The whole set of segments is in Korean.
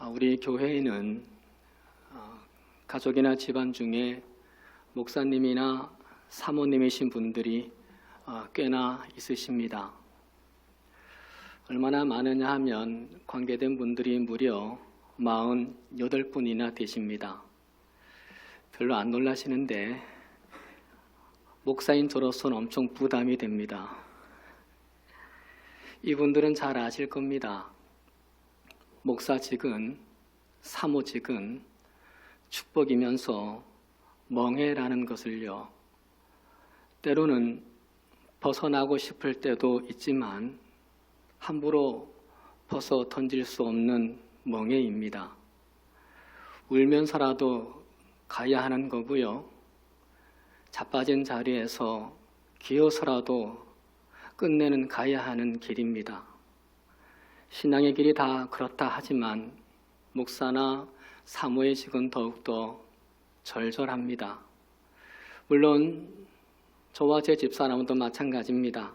우리 교회에는 가족이나 집안 중에 목사님이나 사모님이신 분들이 꽤나 있으십니다. 얼마나 많으냐 하면 관계된 분들이 무려 48분이나 되십니다. 별로 안 놀라시는데 목사인 저로서는 엄청 부담이 됩니다. 이분들은 잘 아실 겁니다. 목사직은, 사모직은 축복이면서 멍해라는 것을요, 때로는 벗어나고 싶을 때도 있지만 함부로 벗어 던질 수 없는 멍해입니다. 울면서라도 가야 하는 거고요, 자빠진 자리에서 기어서라도 끝내는 가야 하는 길입니다. 신앙의 길이 다 그렇다 하지만 목사나 사모의 직은 더욱더 절절합니다. 물론 저와 제 집사람도 마찬가지입니다.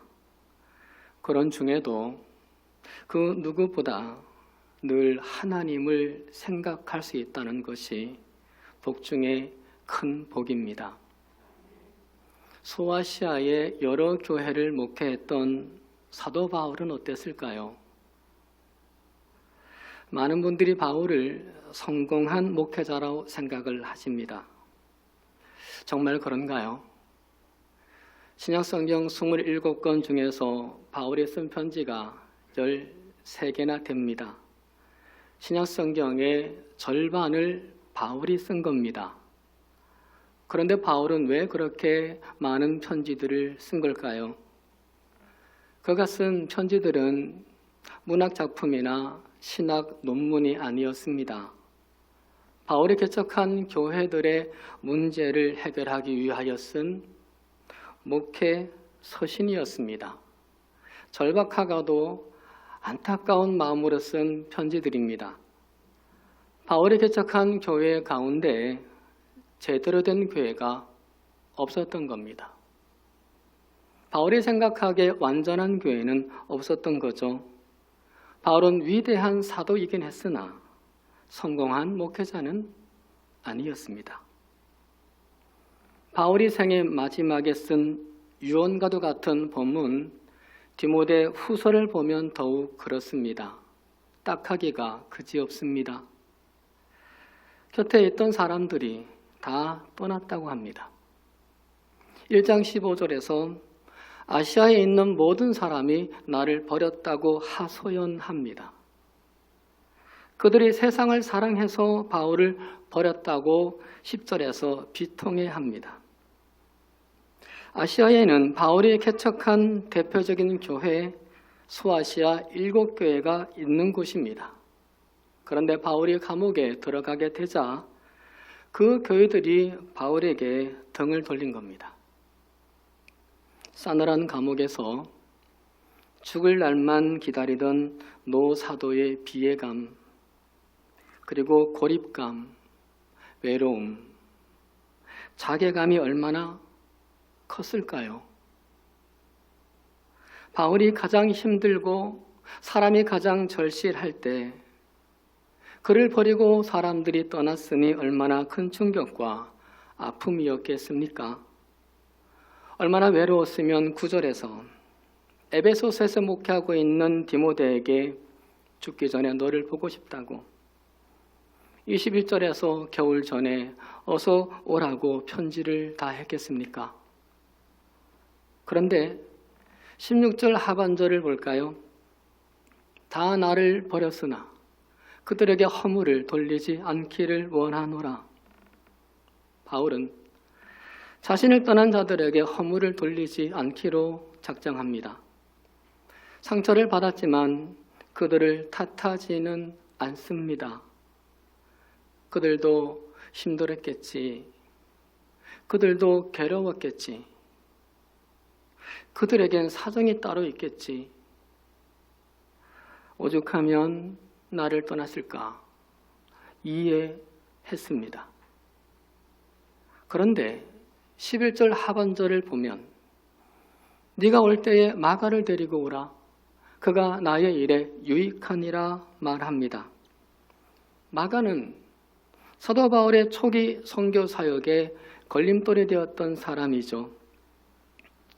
그런 중에도 그 누구보다 늘 하나님을 생각할 수 있다는 것이 복 중에 큰 복입니다. 소아시아의 여러 교회를 목회했던 사도 바울은 어땠을까요? 많은 분들이 바울을 성공한 목회자라고 생각을 하십니다. 정말 그런가요? 신약성경 27권 중에서 바울이 쓴 편지가 13개나 됩니다. 신약성경의 절반을 바울이 쓴 겁니다. 그런데 바울은 왜 그렇게 많은 편지들을 쓴 걸까요? 그가 쓴 편지들은 문학작품이나 신학 논문이 아니었습니다. 바울이 개척한 교회들의 문제를 해결하기 위하여 쓴 목회 서신이었습니다. 절박하고도 안타까운 마음으로 쓴 편지들입니다. 바울이 개척한 교회 가운데 제대로 된 교회가 없었던 겁니다. 바울이 생각하기에 완전한 교회는 없었던 거죠. 바울은 위대한 사도이긴 했으나 성공한 목회자는 아니었습니다. 바울이 생애 마지막에 쓴 유언과도 같은 본문 디모데 후서를 보면 더욱 그렇습니다. 딱하기가 그지없습니다. 곁에 있던 사람들이 다 떠났다고 합니다. 1장 15절에서 아시아에 있는 모든 사람이 나를 버렸다고 하소연합니다. 그들이 세상을 사랑해서 바울을 버렸다고 10절에서 비통해합니다. 아시아에는 바울이 개척한 대표적인 교회 소아시아 7교회가 있는 곳입니다. 그런데 바울이 감옥에 들어가게 되자 그 교회들이 바울에게 등을 돌린 겁니다. 싸늘한 감옥에서 죽을 날만 기다리던 노 사도의 비애감, 그리고 고립감, 외로움, 자괴감이 얼마나 컸을까요? 바울이 가장 힘들고 사람이 가장 절실할 때 그를 버리고 사람들이 떠났으니 얼마나 큰 충격과 아픔이었겠습니까? 얼마나 외로웠으면 9절에서 에베소서에서 목회하고 있는 디모데에게 죽기 전에 너를 보고 싶다고, 21절에서 겨울 전에 어서 오라고 편지를 다 했겠습니까? 그런데 16절 하반절을 볼까요? 다 나를 버렸으나 그들에게 허물을 돌리지 않기를 원하노라. 바울은 자신을 떠난 자들에게 허물을 돌리지 않기로 작정합니다. 상처를 받았지만 그들을 탓하지는 않습니다. 그들도 힘들었겠지. 그들도 괴로웠겠지. 그들에겐 사정이 따로 있겠지. 오죽하면 나를 떠났을까 이해했습니다. 그런데 11절 하반절을 보면 네가 올 때에 마가를 데리고 오라. 그가 나의 일에 유익하니라 말합니다. 마가는 사도 바울의 초기 선교 사역에 걸림돌이 되었던 사람이죠.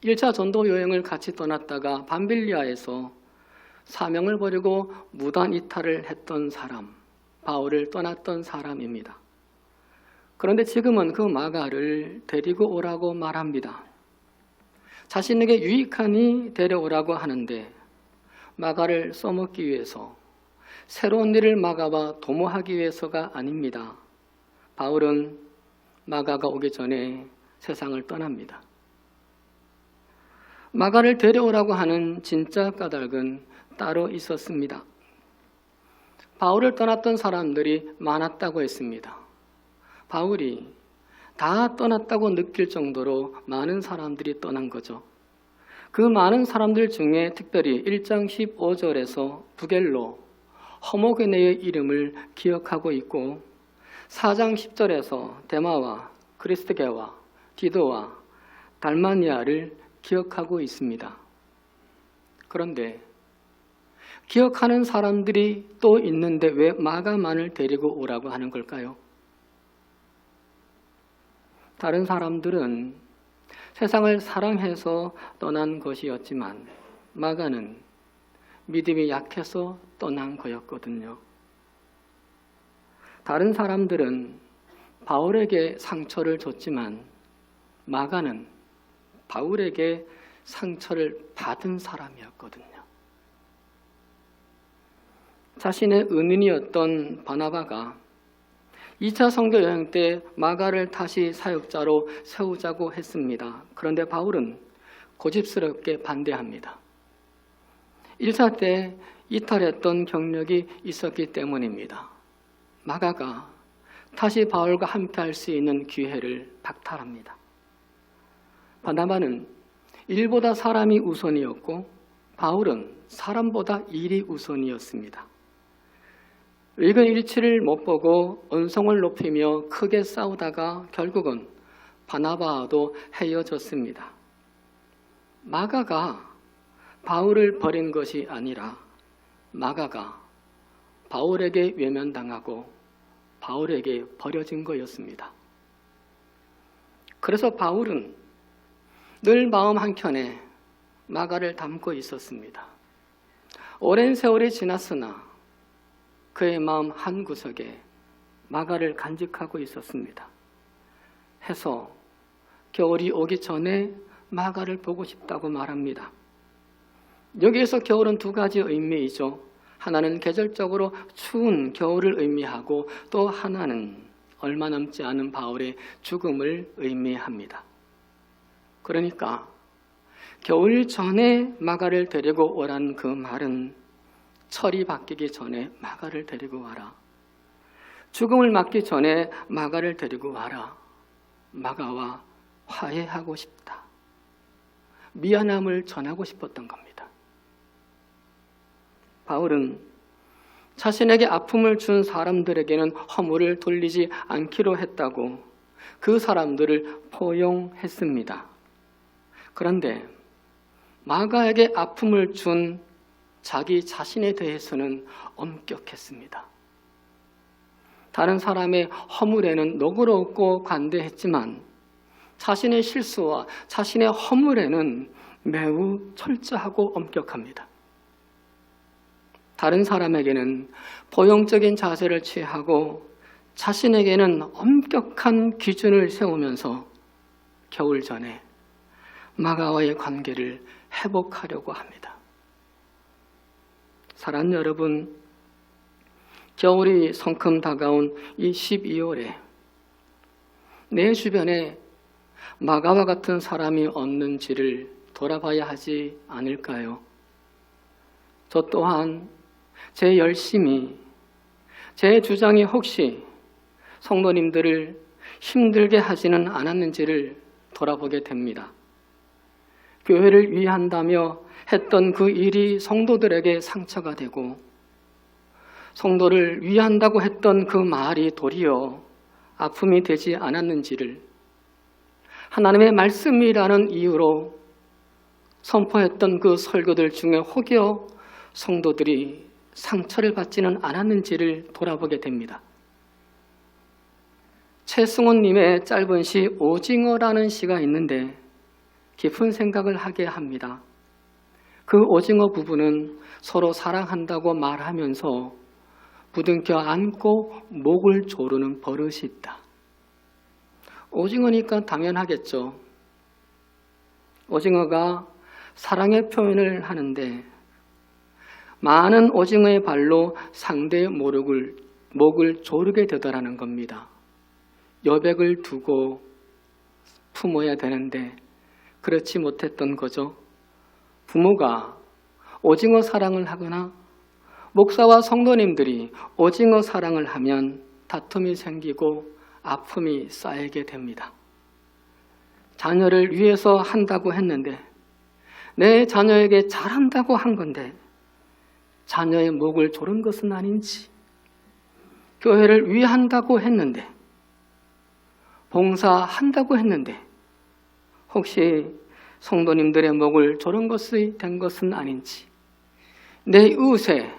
1차 전도 여행을 같이 떠났다가 밤빌리아에서 사명을 버리고 무단 이탈을 했던 사람, 바울을 떠났던 사람입니다. 그런데 지금은 그 마가를 데리고 오라고 말합니다. 자신에게 유익하니 데려오라고 하는데 마가를 써먹기 위해서, 새로운 일을 마가와 도모하기 위해서가 아닙니다. 바울은 마가가 오기 전에 세상을 떠납니다. 마가를 데려오라고 하는 진짜 까닭은 따로 있었습니다. 바울을 떠났던 사람들이 많았다고 했습니다. 바울이 다 떠났다고 느낄 정도로 많은 사람들이 떠난 거죠. 그 많은 사람들 중에 특별히 1장 15절에서 부겔로, 허모게네의 이름을 기억하고 있고 4장 10절에서 데마와 그리스도게와 디도와 달마니아를 기억하고 있습니다. 그런데 기억하는 사람들이 또 있는데 왜 마가만을 데리고 오라고 하는 걸까요? 다른 사람들은 세상을 사랑해서 떠난 것이었지만 마가는 믿음이 약해서 떠난 거였거든요. 다른 사람들은 바울에게 상처를 줬지만 마가는 바울에게 상처를 받은 사람이었거든요. 자신의 은인이었던 바나바가 2차 선교 여행 때 마가를 다시 사역자로 세우자고 했습니다. 그런데 바울은 고집스럽게 반대합니다. 1차 때 이탈했던 경력이 있었기 때문입니다. 마가가 다시 바울과 함께 할 수 있는 기회를 박탈합니다. 바나바는 일보다 사람이 우선이었고 바울은 사람보다 일이 우선이었습니다. 의견 일치를 못 보고 언성을 높이며 크게 싸우다가 결국은 바나바와도 헤어졌습니다. 마가가 바울을 버린 것이 아니라 마가가 바울에게 외면당하고 바울에게 버려진 거였습니다. 그래서 바울은 늘 마음 한켠에 마가를 담고 있었습니다. 오랜 세월이 지났으나 그의 마음 한구석에 마가를 간직하고 있었습니다. 해서 겨울이 오기 전에 마가를 보고 싶다고 말합니다. 여기에서 겨울은 두 가지 의미이죠. 하나는 계절적으로 추운 겨울을 의미하고 또 하나는 얼마 남지 않은 바울의 죽음을 의미합니다. 그러니까 겨울 전에 마가를 데리고 오라는 그 말은 철이 바뀌기 전에 마가를 데리고 와라. 죽음을 맞기 전에 마가를 데리고 와라. 마가와 화해하고 싶다. 미안함을 전하고 싶었던 겁니다. 바울은 자신에게 아픔을 준 사람들에게는 허물을 돌리지 않기로 했다고 그 사람들을 포용했습니다. 그런데 마가에게 아픔을 준 자기 자신에 대해서는 엄격했습니다. 다른 사람의 허물에는 너그럽고 관대했지만 자신의 실수와 자신의 허물에는 매우 철저하고 엄격합니다. 다른 사람에게는 포용적인 자세를 취하고 자신에게는 엄격한 기준을 세우면서 겨울 전에 마가와의 관계를 회복하려고 합니다. 사랑하는 여러분, 겨울이 성큼 다가온 이 12월에 내 주변에 마가와 같은 사람이 없는지를 돌아봐야 하지 않을까요? 저 또한 제 열심이, 제 주장이 혹시 성도님들을 힘들게 하지는 않았는지를 돌아보게 됩니다. 교회를 위한다며 했던 그 일이 성도들에게 상처가 되고 성도를 위한다고 했던 그 말이 도리어 아픔이 되지 않았는지를 하나님의 말씀이라는 이유로 선포했던 그 설교들 중에 혹여 성도들이 상처를 받지는 않았는지를 돌아보게 됩니다. 최승훈님의 짧은 시 오징어라는 시가 있는데 깊은 생각을 하게 합니다. 그 오징어 부부는 서로 사랑한다고 말하면서 부둥켜 안고 목을 조르는 버릇이 있다. 오징어니까 당연하겠죠. 오징어가 사랑의 표현을 하는데 많은 오징어의 발로 상대의 목을 조르게 되더라는 겁니다. 여백을 두고 품어야 되는데 그렇지 못했던 거죠. 부모가 오징어 사랑을 하거나 목사와 성도님들이 오징어 사랑을 하면 다툼이 생기고 아픔이 쌓이게 됩니다. 자녀를 위해서 한다고 했는데 내 자녀에게 잘한다고 한 건데 자녀의 목을 조른 것은 아닌지, 교회를 위한다고 했는데 봉사한다고 했는데 혹시 성도님들의 목을 조른 것이 된 것은 아닌지, 내 이웃의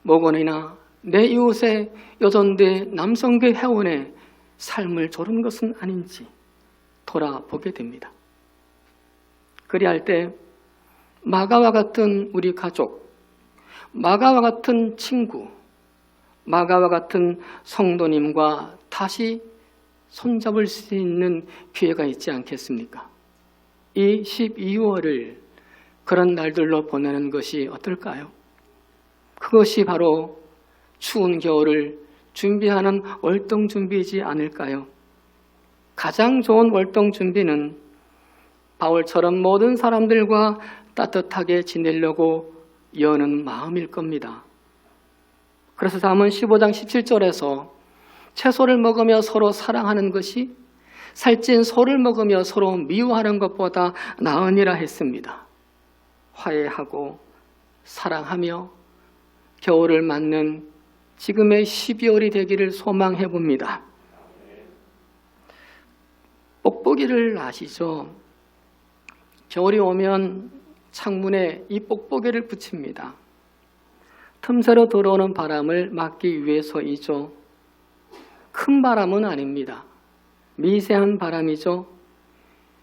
목원이나 내 이웃의 여전대 남성교 회원의 삶을 조른 것은 아닌지 돌아보게 됩니다. 그리할 때 마가와 같은 우리 가족, 마가와 같은 친구, 마가와 같은 성도님과 다시 손잡을 수 있는 기회가 있지 않겠습니까? 이 12월을 그런 날들로 보내는 것이 어떨까요? 그것이 바로 추운 겨울을 준비하는 월동 준비이지 않을까요? 가장 좋은 월동 준비는 바울처럼 모든 사람들과 따뜻하게 지내려고 여는 마음일 겁니다. 그래서 잠언 15장 17절에서 채소를 먹으며 서로 사랑하는 것이 살찐 소를 먹으며 서로 미워하는 것보다 나으니라 했습니다. 화해하고 사랑하며 겨울을 맞는 지금의 12월이 되기를 소망해 봅니다. 뽁뽁이를 아시죠? 겨울이 오면 창문에 이 뽁뽁이를 붙입니다. 틈새로 들어오는 바람을 막기 위해서이죠. 큰 바람은 아닙니다. 미세한 바람이죠.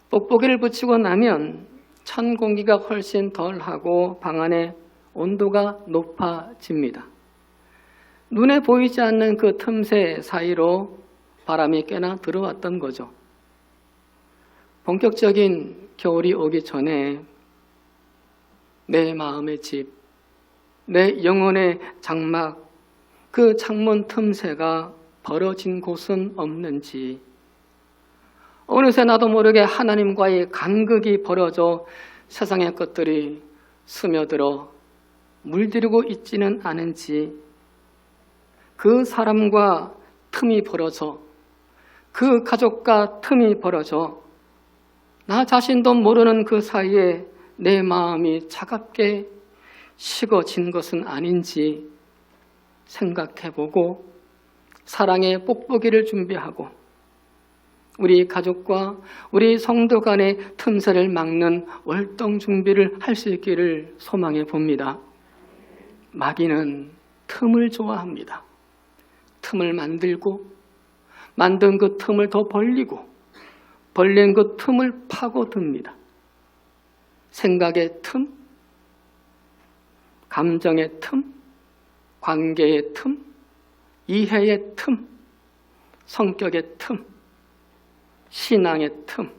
뽁뽁이를 붙이고 나면 찬 공기가 훨씬 덜하고 방 안의 온도가 높아집니다. 눈에 보이지 않는 그 틈새 사이로 바람이 꽤나 들어왔던 거죠. 본격적인 겨울이 오기 전에 내 마음의 집, 내 영혼의 장막, 그 창문 틈새가 벌어진 곳은 없는지, 어느새 나도 모르게 하나님과의 간극이 벌어져 세상의 것들이 스며들어 물들이고 있지는 않은지, 그 사람과 틈이 벌어져, 그 가족과 틈이 벌어져 나 자신도 모르는 그 사이에 내 마음이 차갑게 식어진 것은 아닌지 생각해보고 사랑의 뽁뽁이를 준비하고 우리 가족과 우리 성도 간의 틈새를 막는 월동 준비를 할 수 있기를 소망해 봅니다. 마귀는 틈을 좋아합니다. 틈을 만들고 만든 그 틈을 더 벌리고 벌린 그 틈을 파고듭니다. 생각의 틈, 감정의 틈, 관계의 틈, 이해의 틈, 성격의 틈, 신앙의 틈,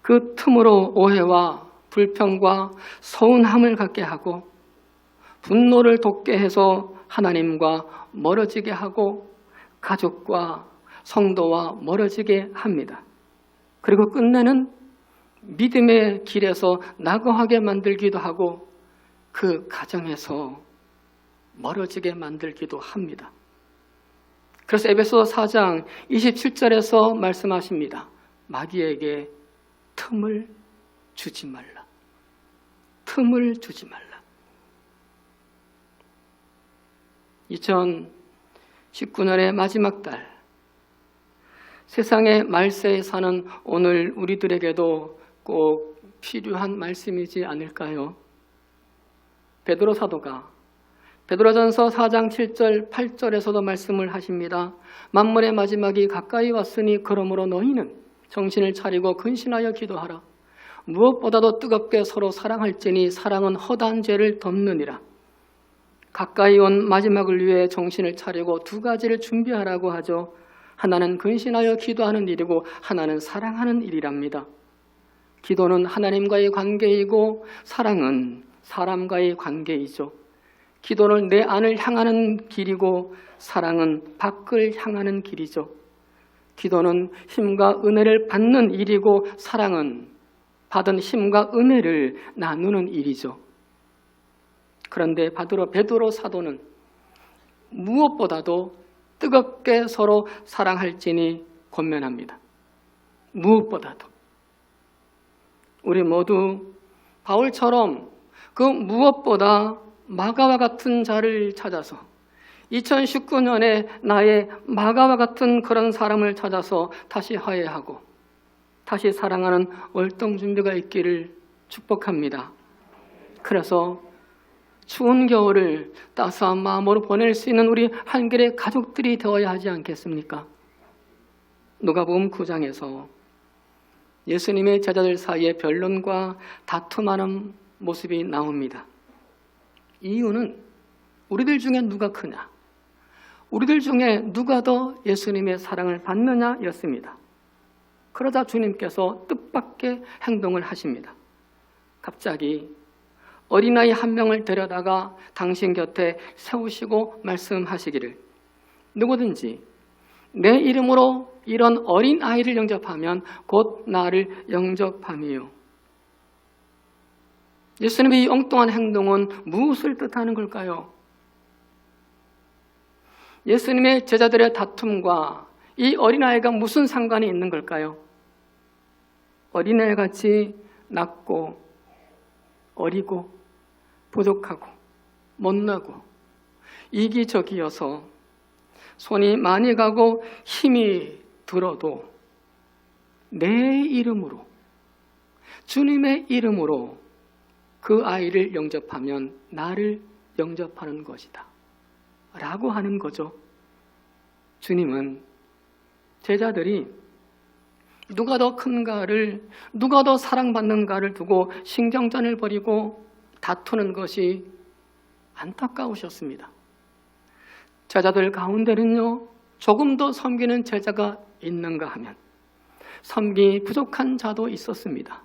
그 틈으로 오해와 불평과 서운함을 갖게 하고 분노를 돋게 해서 하나님과 멀어지게 하고 가족과 성도와 멀어지게 합니다. 그리고 끝내는 믿음의 길에서 낙오하게 만들기도 하고 그 가정에서 멀어지게 만들기도 합니다. 그래서 에베소서 4장 27절에서 말씀하십니다. 마귀에게 틈을 주지 말라. 틈을 주지 말라. 2019년의 마지막 달, 세상의 말세에 사는 오늘 우리들에게도 꼭 필요한 말씀이지 않을까요? 베드로 사도가 베드로전서 4장 7절 8절에서도 말씀을 하십니다. 만물의 마지막이 가까이 왔으니 그러므로 너희는 정신을 차리고 근신하여 기도하라. 무엇보다도 뜨겁게 서로 사랑할지니 사랑은 허다한 죄를 덮느니라. 가까이 온 마지막을 위해 정신을 차리고 두 가지를 준비하라고 하죠. 하나는 근신하여 기도하는 일이고 하나는 사랑하는 일이랍니다. 기도는 하나님과의 관계이고 사랑은 사람과의 관계이죠. 기도는 내 안을 향하는 길이고 사랑은 밖을 향하는 길이죠. 기도는 힘과 은혜를 받는 일이고 사랑은 받은 힘과 은혜를 나누는 일이죠. 그런데 베드로 사도는 무엇보다도 뜨겁게 서로 사랑할지니 권면합니다. 무엇보다도. 우리 모두 바울처럼 그 무엇보다 마가와 같은 자를 찾아서 2019년에 나의 마가와 같은 그런 사람을 찾아서 다시 화해하고 다시 사랑하는 월동 준비가 있기를 축복합니다. 그래서 추운 겨울을 따스한 마음으로 보낼 수 있는 우리 한결의 가족들이 되어야 하지 않겠습니까? 누가복음 9장에서 예수님의 제자들 사이에 변론과 다툼하는 모습이 나옵니다. 이유는 우리들 중에 누가 크냐? 우리들 중에 누가 더 예수님의 사랑을 받느냐였습니다. 그러자 주님께서 뜻밖의 행동을 하십니다. 갑자기 어린아이 한 명을 데려다가 당신 곁에 세우시고 말씀하시기를 누구든지 내 이름으로 이런 어린아이를 영접하면 곧 나를 영접함이요. 예수님의 이 엉뚱한 행동은 무엇을 뜻하는 걸까요? 예수님의 제자들의 다툼과 이 어린아이가 무슨 상관이 있는 걸까요? 어린아이같이 낮고 어리고 부족하고 못나고 이기적이어서 손이 많이 가고 힘이 들어도 내 이름으로 주님의 이름으로 그 아이를 영접하면 나를 영접하는 것이다 라고 하는 거죠. 주님은 제자들이 누가 더 큰가를, 누가 더 사랑받는가를 두고 신경전을 벌이고 다투는 것이 안타까우셨습니다. 제자들 가운데는요, 조금 더 섬기는 제자가 있는가 하면 섬기 부족한 자도 있었습니다.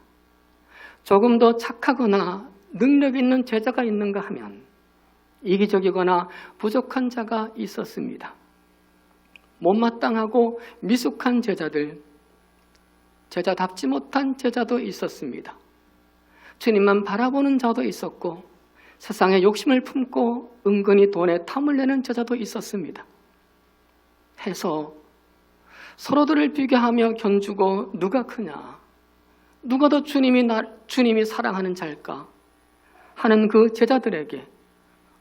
조금 더 착하거나 능력 있는 제자가 있는가 하면 이기적이거나 부족한 자가 있었습니다. 못마땅하고 미숙한 제자들, 제자답지 못한 제자도 있었습니다. 주님만 바라보는 자도 있었고 세상에 욕심을 품고 은근히 돈에 탐을 내는 제자도 있었습니다. 해서 서로들을 비교하며 견주고 누가 크냐, 누가 더 주님이 사랑하는 자일까 하는 그 제자들에게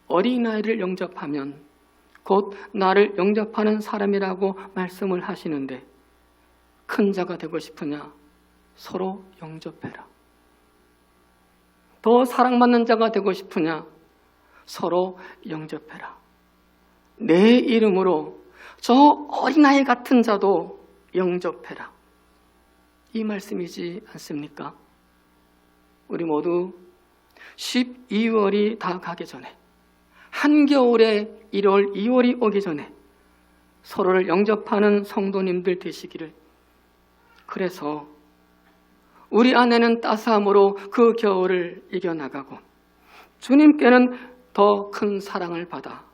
어린아이를 영접하면 곧 나를 영접하는 사람이라고 말씀을 하시는데, 큰 자가 되고 싶으냐? 서로 영접해라. 더 사랑받는 자가 되고 싶으냐? 서로 영접해라. 내 이름으로 저 어린아이 같은 자도 영접해라. 이 말씀이지 않습니까? 우리 모두 12월이 다 가기 전에, 한겨울에 1월, 2월이 오기 전에 서로를 영접하는 성도님들 되시기를, 그래서 우리 안에는 따스함으로 그 겨울을 이겨나가고 주님께는 더 큰 사랑을 받아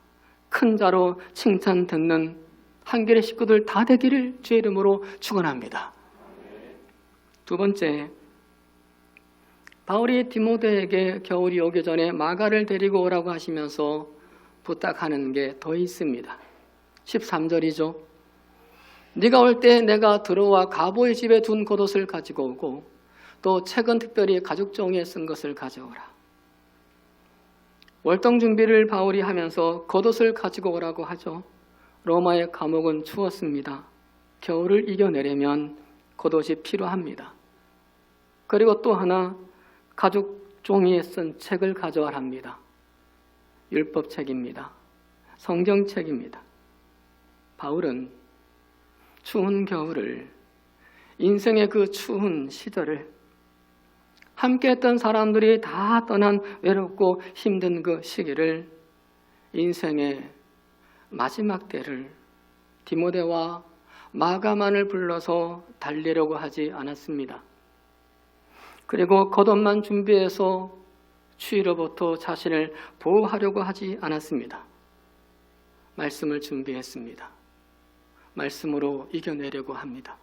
큰 자로 칭찬 듣는 한겨레 식구들 다 되기를 주의 이름으로 축원합니다. 두 번째, 바울이 디모데에게 겨울이 오기 전에 마가를 데리고 오라고 하시면서 부탁하는 게 더 있습니다. 13절이죠. 네가 올 때 내가 들어와 가보의 집에 둔 겉옷을 가지고 오고 또 책은 특별히 가죽 종이에 쓴 것을 가져오라. 월동 준비를 바울이 하면서 겉옷을 가지고 오라고 하죠. 로마의 감옥은 추웠습니다. 겨울을 이겨내려면 겉옷이 필요합니다. 그리고 또 하나, 가죽 종이에 쓴 책을 가져와라 합니다. 율법책입니다. 성경책입니다. 바울은 추운 겨울을, 인생의 그 추운 시절을, 함께했던 사람들이 다 떠난 외롭고 힘든 그 시기를, 인생의 마지막 때를 디모데와 마가만을 불러서 달리려고 하지 않았습니다. 그리고 겉옷만 준비해서 추위로부터 자신을 보호하려고 하지 않았습니다. 말씀을 준비했습니다. 말씀으로 이겨내려고 합니다.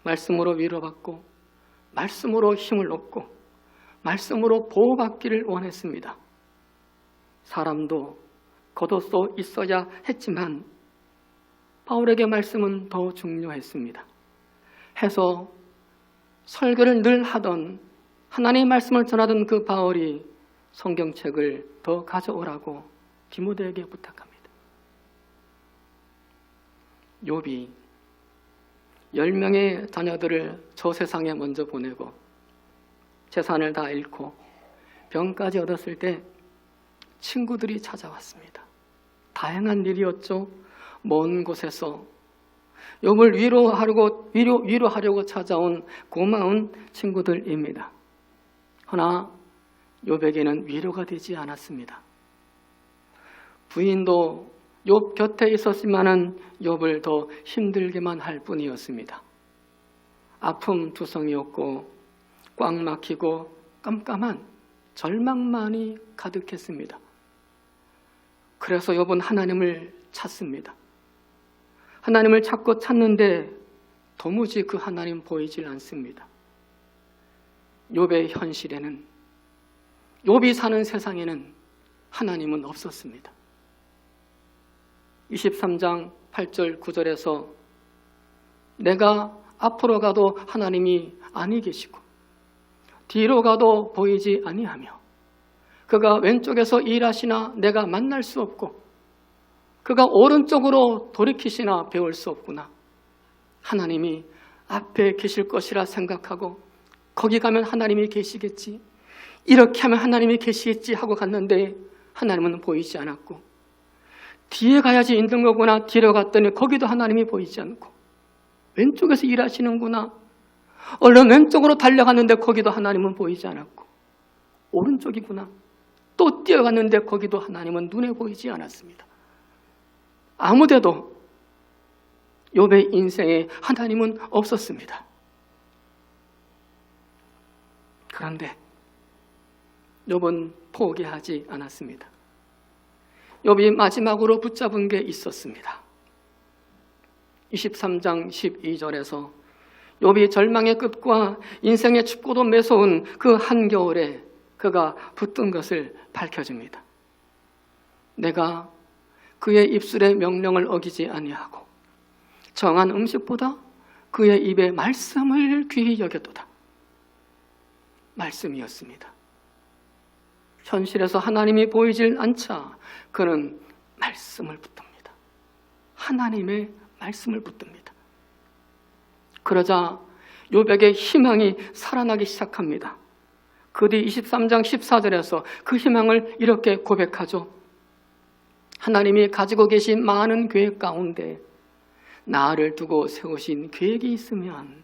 말씀으로 위로받고, 말씀으로 힘을 얻고, 말씀으로 보호받기를 원했습니다. 사람도 겉옷도 있어야 했지만 바울에게 말씀은 더 중요했습니다. 해서 설교를 늘 하던, 하나님의 말씀을 전하던 그 바울이 성경책을 더 가져오라고 디모데에게 부탁합니다. 욥이 10명의 자녀들을 저 세상에 먼저 보내고 재산을 다 잃고 병까지 얻었을 때 친구들이 찾아왔습니다. 다양한 일이었죠. 먼 곳에서 욥을 위로하려고 찾아온 고마운 친구들입니다. 그러나 욥에게는 위로가 되지 않았습니다. 부인도 욥 곁에 있었지만은 욥을 더 힘들게만 할 뿐이었습니다. 아픔 투성이었고 꽉 막히고 깜깜한 절망만이 가득했습니다. 그래서 욥은 하나님을 찾습니다. 하나님을 찾고 찾는데 도무지 그 하나님 보이질 않습니다. 욥의 현실에는, 욥이 사는 세상에는 하나님은 없었습니다. 23장 8절 9절에서 내가 앞으로 가도 하나님이 아니 계시고 뒤로 가도 보이지 아니하며 그가 왼쪽에서 일하시나 내가 만날 수 없고 그가 오른쪽으로 돌이키시나 배울 수 없구나. 하나님이 앞에 계실 것이라 생각하고 거기 가면 하나님이 계시겠지, 이렇게 하면 하나님이 계시겠지 하고 갔는데 하나님은 보이지 않았고, 뒤에 가야지 있는 거구나 뒤로 갔더니 거기도 하나님이 보이지 않고, 왼쪽에서 일하시는구나 얼른 왼쪽으로 달려갔는데 거기도 하나님은 보이지 않았고, 오른쪽이구나 또 뛰어갔는데 거기도 하나님은 눈에 보이지 않았습니다. 아무데도 욥의 인생에 하나님은 없었습니다. 그런데 욥은 포기하지 않았습니다. 욥이 마지막으로 붙잡은 게 있었습니다. 23장 12절에서 욥이 절망의 끝과 인생의 춥고도 매서운 그 한겨울에 그가 붙든 것을 밝혀줍니다. 내가 그의 입술의 명령을 어기지 아니하고 정한 음식보다 그의 입의 말씀을 귀히 여겼도다. 말씀이었습니다. 현실에서 하나님이 보이질 않자 그는 말씀을 붙듭니다. 하나님의 말씀을 붙듭니다. 그러자 욥에게 희망이 살아나기 시작합니다. 그 뒤 23장 14절에서 그 희망을 이렇게 고백하죠. 하나님이 가지고 계신 많은 계획 가운데 나를 두고 세우신 계획이 있으면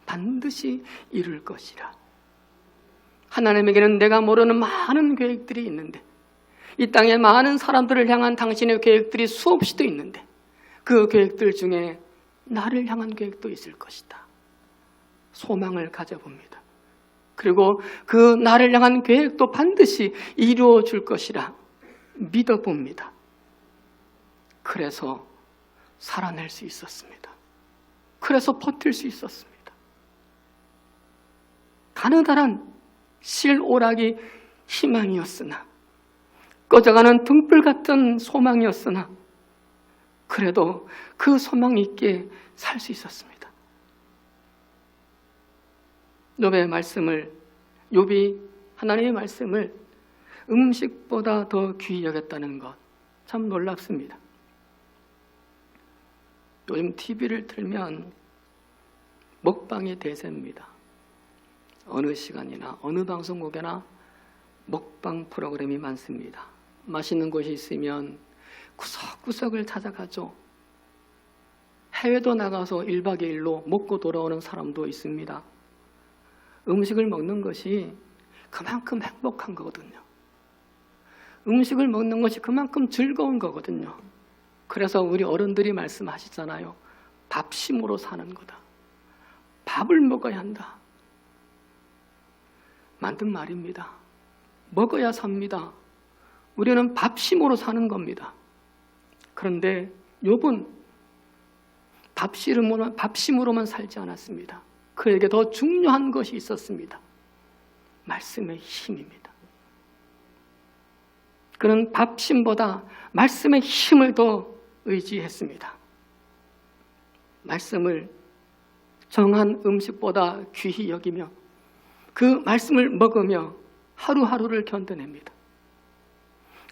반드시 이룰 것이라. 하나님에게는 내가 모르는 많은 계획들이 있는데, 이 땅에 많은 사람들을 향한 당신의 계획들이 수없이도 있는데 그 계획들 중에 나를 향한 계획도 있을 것이다. 소망을 가져봅니다. 그리고 그 나를 향한 계획도 반드시 이루어 줄 것이라 믿어봅니다. 그래서 살아낼 수 있었습니다. 그래서 버틸 수 있었습니다. 가느다란 실오락이 희망이었으나, 꺼져가는 등불 같은 소망이었으나 그래도 그 소망 있게 살 수 있었습니다. 욥이 하나님의 말씀을 음식보다 더 귀히 여겼다는 것, 참 놀랍습니다. 요즘 TV를 틀면 먹방이 대세입니다. 어느 시간이나 어느 방송국에나 먹방 프로그램이 많습니다. 맛있는 곳이 있으면 구석구석을 찾아가죠. 해외도 나가서 1박 2일로 먹고 돌아오는 사람도 있습니다. 음식을 먹는 것이 그만큼 행복한 거거든요. 음식을 먹는 것이 그만큼 즐거운 거거든요. 그래서 우리 어른들이 말씀하시잖아요. 밥심으로 사는 거다. 밥을 먹어야 한다. 만든 말입니다. 먹어야 삽니다. 우리는 밥심으로 사는 겁니다. 그런데 욥은 밥심으로만 살지 않았습니다. 그에게 더 중요한 것이 있었습니다. 말씀의 힘입니다. 그는 밥심보다 말씀의 힘을 더 의지했습니다. 말씀을 정한 음식보다 귀히 여기며 그 말씀을 먹으며 하루하루를 견뎌냅니다.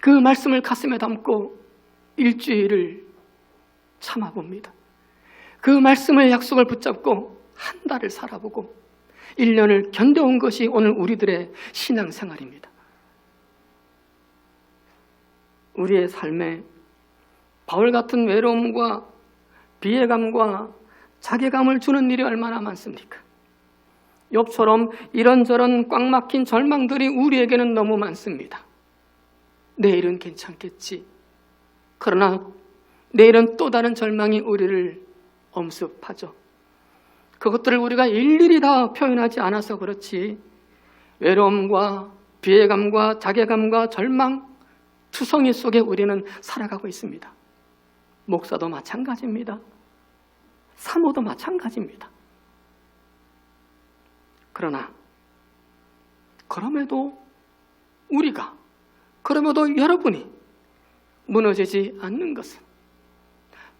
그 말씀을 가슴에 담고 일주일을 참아봅니다. 그 말씀의 약속을 붙잡고 한 달을 살아보고 1년을 견뎌온 것이 오늘 우리들의 신앙생활입니다. 우리의 삶에 바울 같은 외로움과 비애감과 자괴감을 주는 일이 얼마나 많습니까? 욥처럼 이런저런 꽉 막힌 절망들이 우리에게는 너무 많습니다. 내일은 괜찮겠지. 그러나 내일은 또 다른 절망이 우리를 엄습하죠. 그것들을 우리가 일일이 다 표현하지 않아서 그렇지 외로움과 비애감과 자괴감과 절망, 투성이 속에 우리는 살아가고 있습니다. 목사도 마찬가지입니다. 사모도 마찬가지입니다. 그러나 그럼에도 여러분이 무너지지 않는 것은,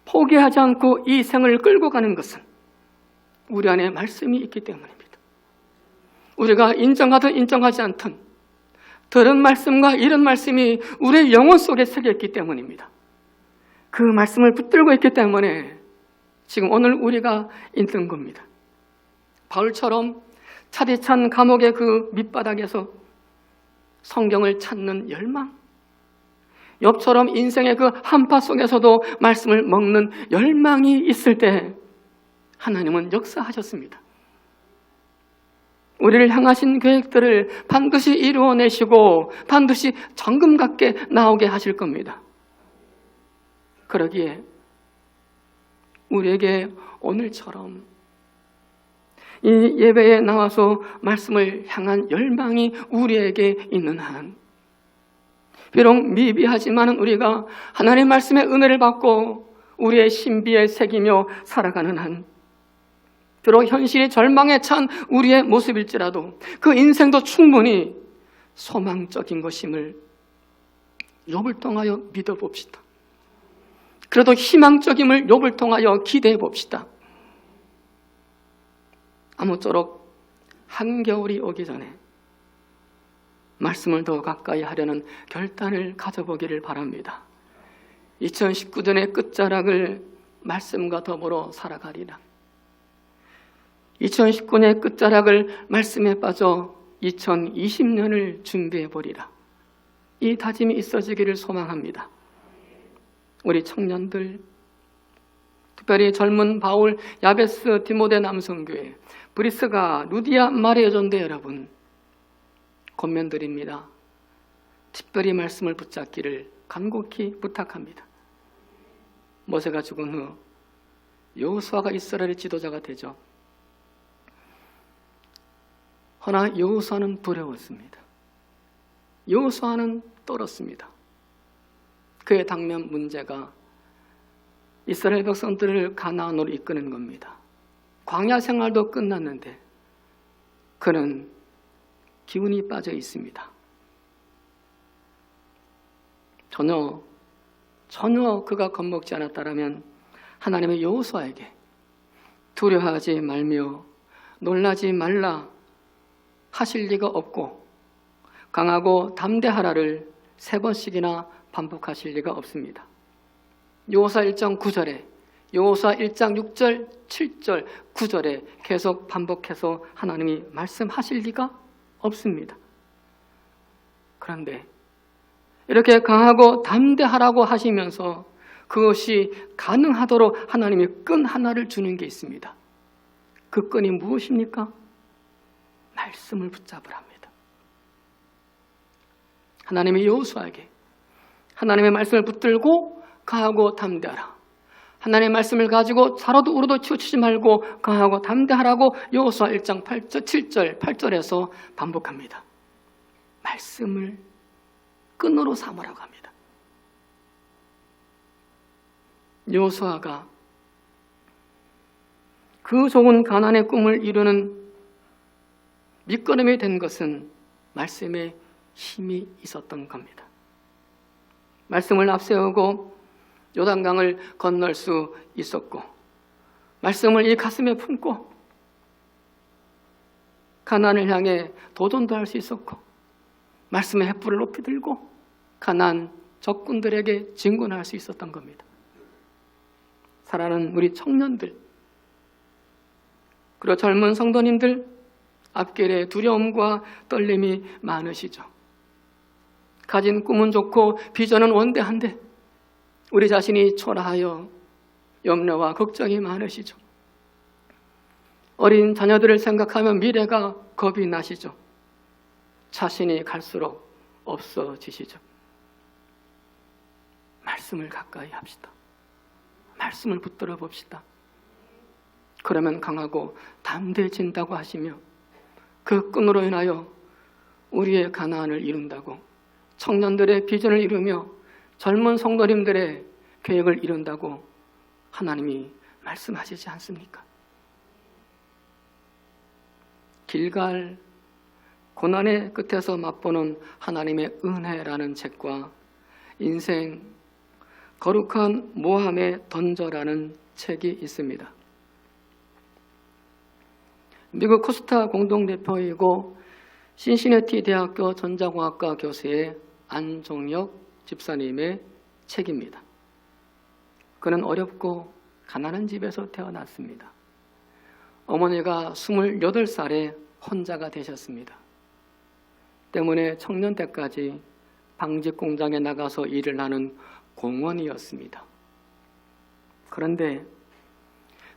포기하지 않고 이 생을 끌고 가는 것은 우리 안에 말씀이 있기 때문입니다. 우리가 인정하든 인정하지 않든 들은 말씀과 이런 말씀이 우리의 영혼 속에 새겨있기 때문입니다. 그 말씀을 붙들고 있기 때문에 지금 오늘 우리가 있는 겁니다. 바울처럼 차디찬 감옥의 그 밑바닥에서 성경을 찾는 열망, 욥처럼 인생의 그 한파 속에서도 말씀을 먹는 열망이 있을 때 하나님은 역사하셨습니다. 우리를 향하신 계획들을 반드시 이루어내시고 반드시 정금 같게 나오게 하실 겁니다. 그러기에 우리에게 오늘처럼 이 예배에 나와서 말씀을 향한 열망이 우리에게 있는 한, 비록 미비하지만 우리가 하나님의 말씀의 은혜를 받고 우리의 신비에 새기며 살아가는 한, 비록 현실이 절망에 찬 우리의 모습일지라도 그 인생도 충분히 소망적인 것임을 욥을 통하여 믿어봅시다. 그래도 희망적임을 욥을 통하여 기대해 봅시다. 아무쪼록 한겨울이 오기 전에 말씀을 더 가까이 하려는 결단을 가져보기를 바랍니다. 2019년의 끝자락을 말씀과 더불어 살아가리라. 2019년의 끝자락을 말씀에 빠져 2020년을 준비해보리라. 이 다짐이 있어지기를 소망합니다. 우리 청년들, 특별히 젊은 바울, 야베스, 디모데 남성교회, 브리스가, 루디아, 마리아 존대 여러분, 권면드립니다. 특별히 말씀을 붙잡기를 간곡히 부탁합니다. 모세가 죽은 후 여호수아가 이스라엘의 지도자가 되죠. 허나 여호수아는 두려웠습니다. 여호수아는 떨었습니다. 그의 당면 문제가 이스라엘 백성들을 가나안으로 이끄는 겁니다. 광야 생활도 끝났는데 그는 기운이 빠져 있습니다. 전혀 그가 겁먹지 않았다면 하나님의 여호수아에게 두려워하지 말며 놀라지 말라 하실 리가 없고 강하고 담대하라를 3번씩이나 반복하실 리가 없습니다. 여호수아 1장 9절에, 여호수아 1장 6절, 7절, 9절에 계속 반복해서 하나님이 말씀하실 리가 없습니다. 그런데 이렇게 강하고 담대하라고 하시면서 그것이 가능하도록 하나님이 끈 하나를 주는 게 있습니다. 그 끈이 무엇입니까? 말씀을 붙잡으랍니다. 하나님이 여호수아에게 하나님의 말씀을 붙들고 강하고 담대하라. 하나님의 말씀을 가지고 사로도 우로도 치우치지 말고 강하고 담대하라고 여호수아 1장 7절 8절에서 반복합니다. 말씀을 끈으로 삼으라고 합니다. 여호수아가 그 좋은 가나안의 꿈을 이루는 밑거름이 된 것은 말씀에 힘이 있었던 겁니다. 말씀을 앞세우고 요단강을 건널 수 있었고, 말씀을 이 가슴에 품고 가나안을 향해 도전도 할 수 있었고, 말씀의 횃불을 높이 들고 가나안 적군들에게 진군할 수 있었던 겁니다. 사랑하는 우리 청년들, 그리고 젊은 성도님들, 앞길에 두려움과 떨림이 많으시죠. 가진 꿈은 좋고 비전은 원대한데 우리 자신이 초라하여 염려와 걱정이 많으시죠. 어린 자녀들을 생각하면 미래가 겁이 나시죠. 자신이 갈수록 없어지시죠. 말씀을 가까이 합시다. 말씀을 붙들어 봅시다. 그러면 강하고 담대해진다고 하시며 그 끈으로 인하여 우리의 가나안을 이룬다고, 청년들의 비전을 이루며 젊은 성도님들의 계획을 이룬다고 하나님이 말씀하시지 않습니까? 길갈 고난의 끝에서 맛보는 하나님의 은혜라는 책과 인생 거룩한 모함에 던져라는 책이 있습니다. 미국 코스타 공동대표이고 신시내티 대학교 전자공학과 교수의 안종혁 집사님의 책입니다. 그는 어렵고 가난한 집에서 태어났습니다. 어머니가 28살에 혼자가 되셨습니다. 때문에 청년 때까지 방직 공장에 나가서 일을 하는 공원이었습니다. 그런데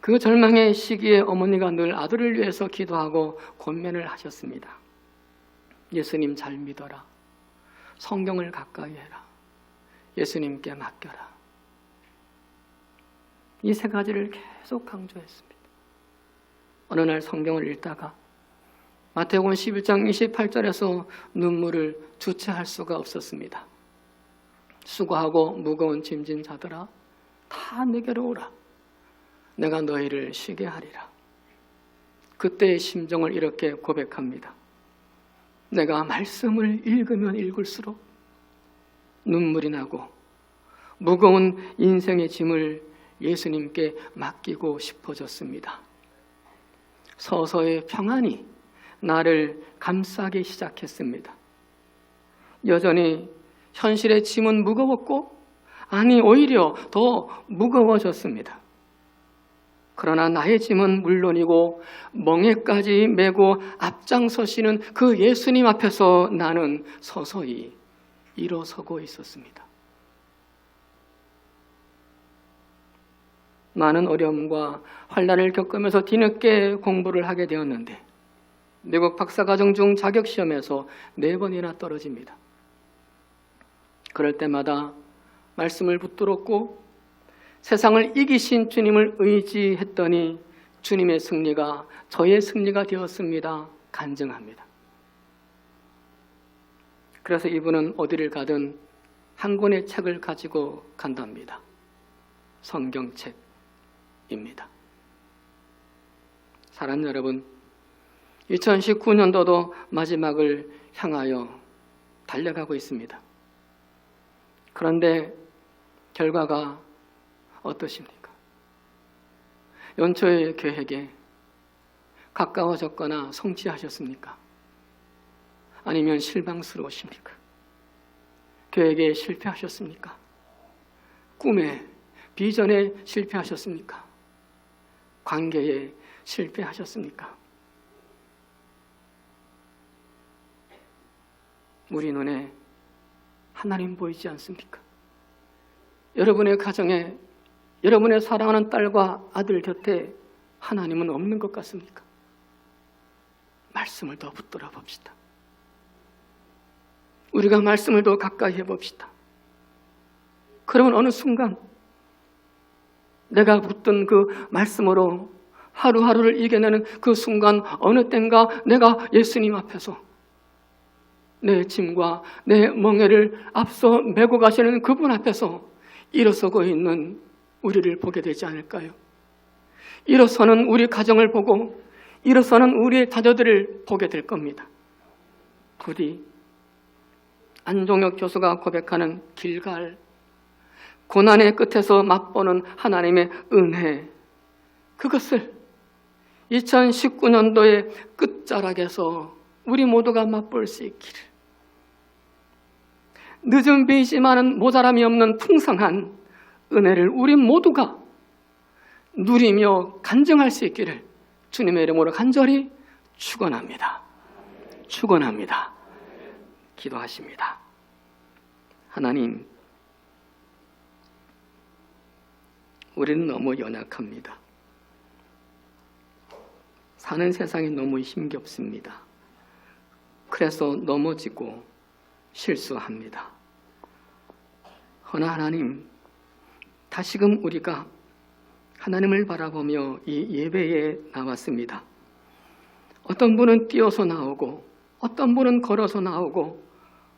그 절망의 시기에 어머니가 늘 아들을 위해서 기도하고 권면을 하셨습니다. 예수님 잘 믿어라. 성경을 가까이 해라. 예수님께 맡겨라. 이 세 가지를 계속 강조했습니다. 어느 날 성경을 읽다가 마태복음 11장 28절에서 눈물을 주체할 수가 없었습니다. 수고하고 무거운 짐진 자들아 다 내게로 오라. 내가 너희를 쉬게 하리라. 그때의 심정을 이렇게 고백합니다. 내가 말씀을 읽으면 읽을수록 눈물이 나고 무거운 인생의 짐을 예수님께 맡기고 싶어졌습니다. 서서히 평안이 나를 감싸기 시작했습니다. 여전히 현실의 짐은 무거웠고, 아니 오히려 더 무거워졌습니다. 그러나 나의 짐은 물론이고 멍에까지 메고 앞장서시는 그 예수님 앞에서 나는 서서히 일어서고 있었습니다. 많은 어려움과 환난을 겪으면서 뒤늦게 공부를 하게 되었는데 미국 박사과정 중 자격시험에서 4번이나 떨어집니다. 그럴 때마다 말씀을 붙들었고 세상을 이기신 주님을 의지했더니 주님의 승리가 저의 승리가 되었습니다. 간증합니다. 그래서 이분은 어디를 가든 한 권의 책을 가지고 간답니다. 성경책입니다. 사랑하는 여러분, 2019년도도 마지막을 향하여 달려가고 있습니다. 그런데 결과가 어떠십니까? 연초의 계획에 가까워졌거나 성취하셨습니까? 아니면 실망스러우십니까? 계획에 실패하셨습니까? 꿈에, 비전에 실패하셨습니까? 관계에 실패하셨습니까? 우리 눈에 하나님 보이지 않습니까? 여러분의 가정에 여러분의 사랑하는 딸과 아들 곁에 하나님은 없는 것 같습니까? 말씀을 더 붙들어 봅시다. 우리가 말씀을 더 가까이 해봅시다. 그러면 어느 순간 내가 붙든 그 말씀으로 하루하루를 이겨내는 그 순간 어느 땐가 내가 예수님 앞에서 내 짐과 내 멍에를 앞서 메고 가시는 그분 앞에서 일어서고 있는 우리를 보게 되지 않을까요? 일어서는 우리 가정을 보고 일어서는 우리의 자녀들을 보게 될 겁니다. 부디 안종혁 교수가 고백하는 길갈, 고난의 끝에서 맛보는 하나님의 은혜, 그것을 2019년도의 끝자락에서 우리 모두가 맛볼 수 있기를, 늦은 비이지만은 모자람이 없는 풍성한 은혜를 우리 모두가 누리며 간증할 수 있기를 주님의 이름으로 간절히 축원합니다. 축원합니다. 기도하십니다. 하나님, 우리는 너무 연약합니다. 사는 세상이 너무 힘겹습니다. 그래서 넘어지고 실수합니다. 허나 하나님, 다시금 우리가 하나님을 바라보며 이 예배에 나왔습니다. 어떤 분은 뛰어서 나오고 어떤 분은 걸어서 나오고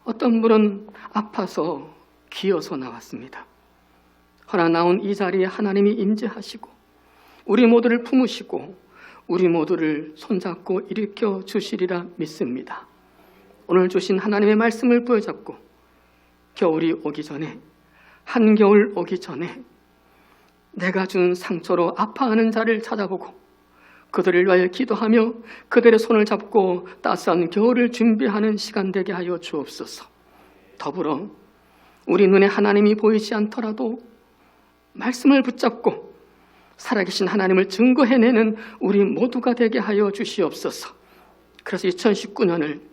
어떤 분은 아파서 기어서 나왔습니다. 허나 나온 이 자리에 하나님이 임재하시고 우리 모두를 품으시고 우리 모두를 손잡고 일으켜 주시리라 믿습니다. 오늘 주신 하나님의 말씀을 부여잡고 겨울이 오기 전에, 한겨울 오기 전에 내가 준 상처로 아파하는 자를 찾아보고 그들을 위하여 기도하며 그들의 손을 잡고 따스한 겨울을 준비하는 시간 되게 하여 주옵소서. 더불어 우리 눈에 하나님이 보이지 않더라도 말씀을 붙잡고 살아계신 하나님을 증거해내는 우리 모두가 되게 하여 주시옵소서. 그래서 2019년을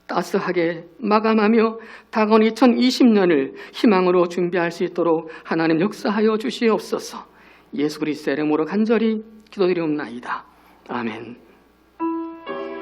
따스하게 마감하며 다가온 2020년을 희망으로 준비할 수 있도록 하나님 역사하여 주시옵소서. 예수 그리스도의 이름으로 간절히 기도드리옵나이다. 아멘.